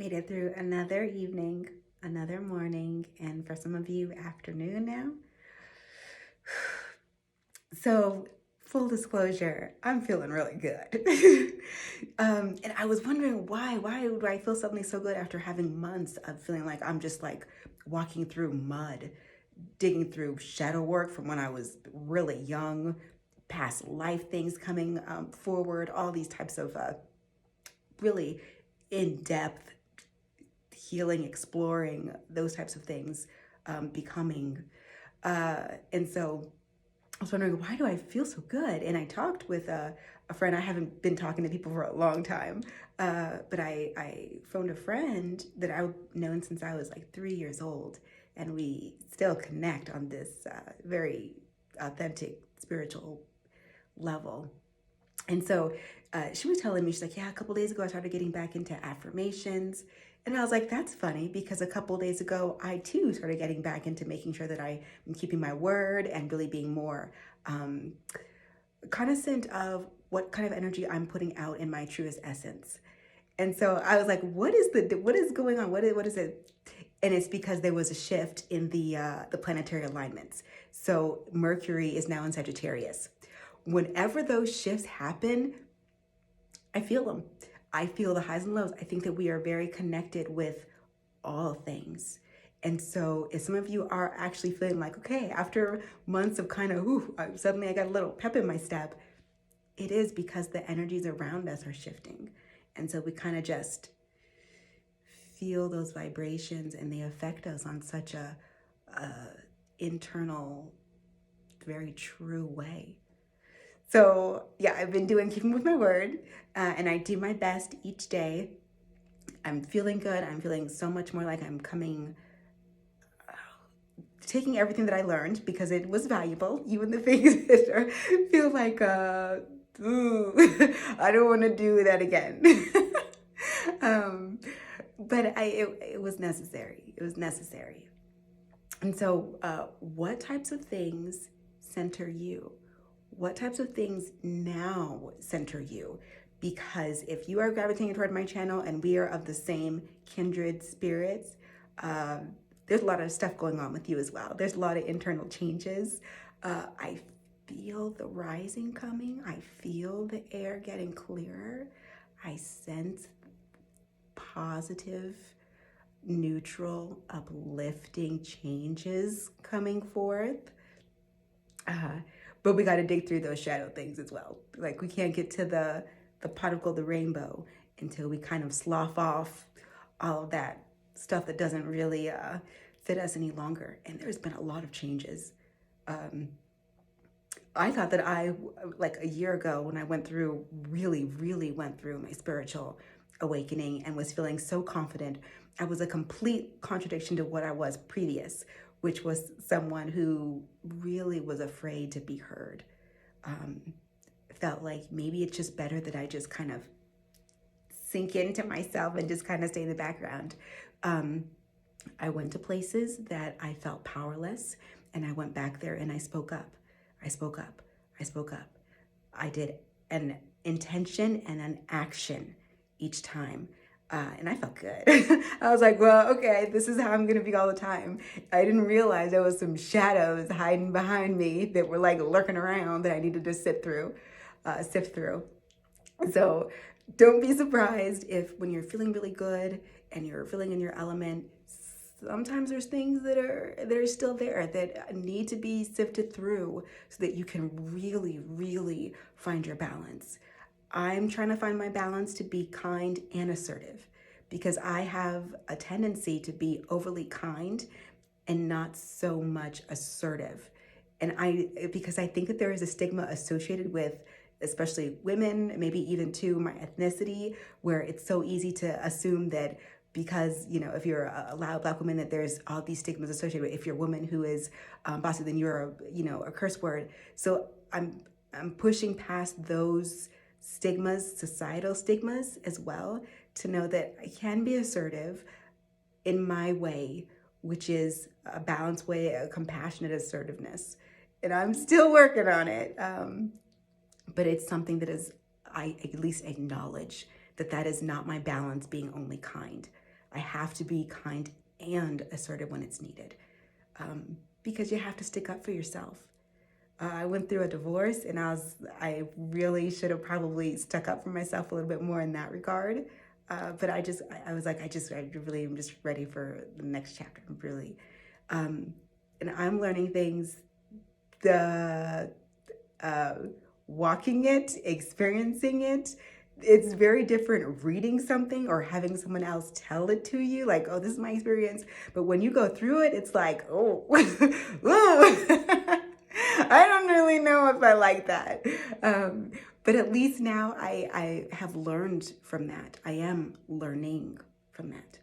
Made it through another evening, another morning, and for some of you, afternoon now. So, full disclosure, I'm feeling really good. And I was wondering why. Why do I feel suddenly so good after having months of feeling like I'm just like walking through mud, digging through shadow work from when I was really young, past life things coming forward, all these types of really in depth healing, exploring those types of things, becoming. And so I was wondering, why do I feel so good? And I talked with a friend. I haven't been talking to people for a long time, but I phoned a friend that I've known since I was like 3 years old. And we still connect on this very authentic spiritual level. And so she was telling me, she's like, yeah, a couple days ago, I started getting back into affirmations. And I was like, that's funny because a couple days ago, I too started getting back into making sure that I am keeping my word and really being more cognizant of what kind of energy I'm putting out in my truest essence. And so I was like, what is going on? What is it? And it's because there was a shift in the planetary alignments. So Mercury is now in Sagittarius. Whenever those shifts happen, I feel them. I feel the highs and lows. I think that we are very connected with all things. And so if some of you are actually feeling like, okay, after months of kind of, suddenly I got a little pep in my step, it is because the energies around us are shifting. And so we kind of just feel those vibrations and they affect us on such a internal, very true way. So yeah, I've been keeping with my word, and I do my best each day. I'm feeling good. I'm feeling so much more like I'm taking everything that I learned because it was valuable, even the things that feel like, ooh, I don't want to do that again. But it was necessary. It was necessary. And so, what types of things center you? What types of things now center you? Because if you are gravitating toward my channel and we are of the same kindred spirits, there's a lot of stuff going on with you as well. There's a lot of internal changes. I feel the rising coming. I feel the air getting clearer. I sense positive, neutral, uplifting changes coming forth. But we got to dig through those shadow things as well. Like we can't get to the particle of the rainbow until we kind of slough off all of that stuff that doesn't really fit us any longer. And there's been a lot of changes. I thought that like a year ago when I really went through my spiritual awakening and was feeling so confident, I was a complete contradiction to what I was previous, which was someone who really was afraid to be heard. Felt like maybe it's just better that I just kind of sink into myself and just kind of stay in the background. I went to places that I felt powerless, and I went back there and I spoke up. I spoke up. I spoke up. I did an intention and an action each time. And I felt good. I was like, well, okay, this is how I'm going to be all the time. I didn't realize there was some shadows hiding behind me that were like lurking around that I needed to sift through. So don't be surprised if when you're feeling really good and you're feeling in your element, sometimes there's things that are still there that need to be sifted through so that you can really find your balance. I'm trying to find my balance to be kind and assertive because I have a tendency to be overly kind and not so much assertive. And because I think that there is a stigma associated with especially women, maybe even to my ethnicity, where it's so easy to assume that because, if you're a loud Black woman, that there's all these stigmas associated with. If you're a woman who is bossy, then you're a curse word. So I'm pushing past those stigmas, societal stigmas as well, to know that I can be assertive in my way, which is a balanced way, a compassionate assertiveness. And I'm still working on it. But it's something that I at least acknowledge that is not my balance, being only kind. I have to be kind and assertive when it's needed, because you have to stick up for yourself. I went through a divorce, and I really should have probably stuck up for myself a little bit more in that regard. But I was like, I really am just ready for the next chapter, really. And I'm learning things, the walking it, experiencing it. It's very different reading something or having someone else tell it to you, like, oh, this is my experience. But when you go through it, it's like, oh, I don't really know if I like that. But at least now I have learned from that. I am learning from that.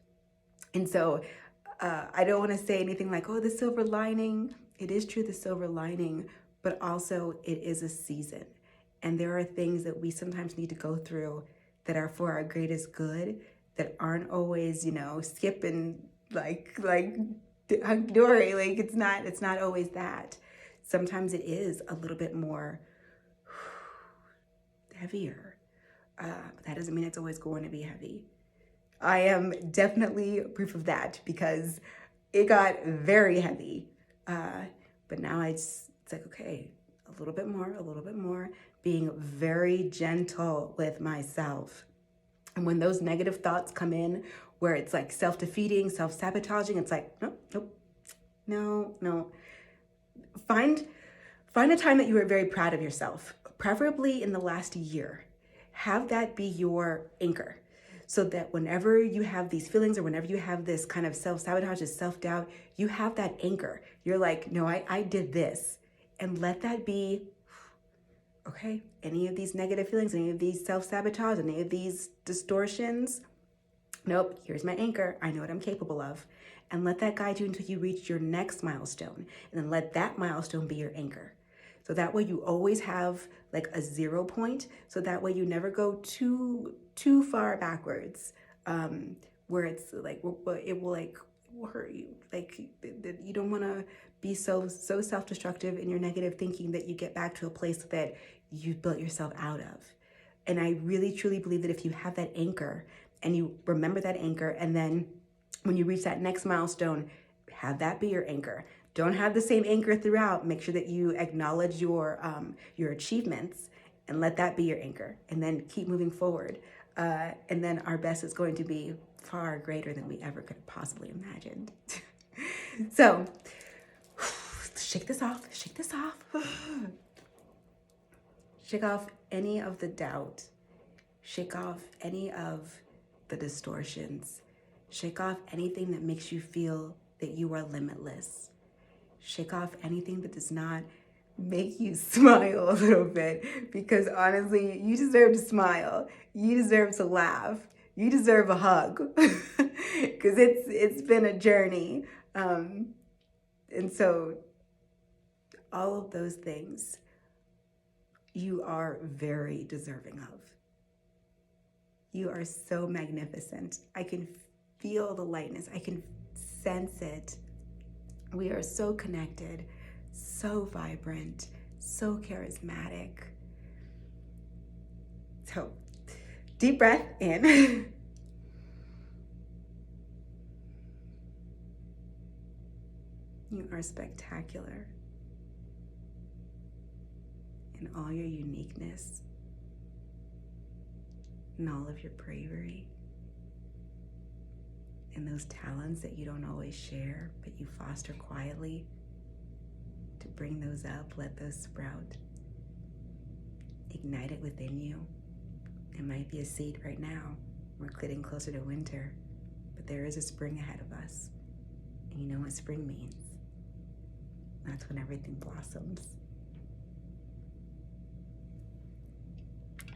And so I don't want to say anything like, oh, the silver lining. It is true, the silver lining, but also it is a season. And there are things that we sometimes need to go through that are for our greatest good, that aren't always, skipping like hunky-dory. Like it's not always that. Sometimes it is a little bit more heavier. That doesn't mean it's always going to be heavy. I am definitely proof of that, because it got very heavy. But now it's like, okay, a little bit more, being very gentle with myself. And when those negative thoughts come in, where it's like self-defeating, self-sabotaging, it's like, no. Find a time that you were very proud of yourself, preferably in the last year. Have that be your anchor, so that whenever you have these feelings or whenever you have this kind of self-sabotage, this self-doubt, you have that anchor. You're like, no, I did this. And let that be, okay, any of these negative feelings, any of these self-sabotage, any of these distortions, nope, here's my anchor. I know what I'm capable of. And let that guide you until you reach your next milestone. And then let that milestone be your anchor. So that way you always have like a 0 point. So that way you never go too far backwards, where it's like, it will hurt you. Like you don't want to be so self-destructive in your negative thinking that you get back to a place that you built yourself out of. And I really truly believe that if you have that anchor and you remember that anchor, and then when you reach that next milestone, have that be your anchor. Don't have the same anchor throughout. Make sure that you acknowledge your achievements and let that be your anchor, and then keep moving forward. And then our best is going to be far greater than we ever could have possibly imagined. So shake this off. Shake off any of the doubt. Shake off any of the distortions. Shake off anything that makes you feel that you are limitless. Shake off anything that does not make you smile a little bit, because honestly, you deserve to smile. You deserve to laugh. You deserve a hug, because it's been a journey. And so all of those things you are very deserving of. You are so magnificent. I can feel the lightness. I can sense it. We are so connected, so vibrant, so charismatic. So, deep breath in. You are spectacular in all your uniqueness, in all of your bravery, and those talents that you don't always share, but you foster quietly. To bring those up, let those sprout. Ignite it within you. It might be a seed right now. We're getting closer to winter, but there is a spring ahead of us. And you know what spring means? That's when everything blossoms.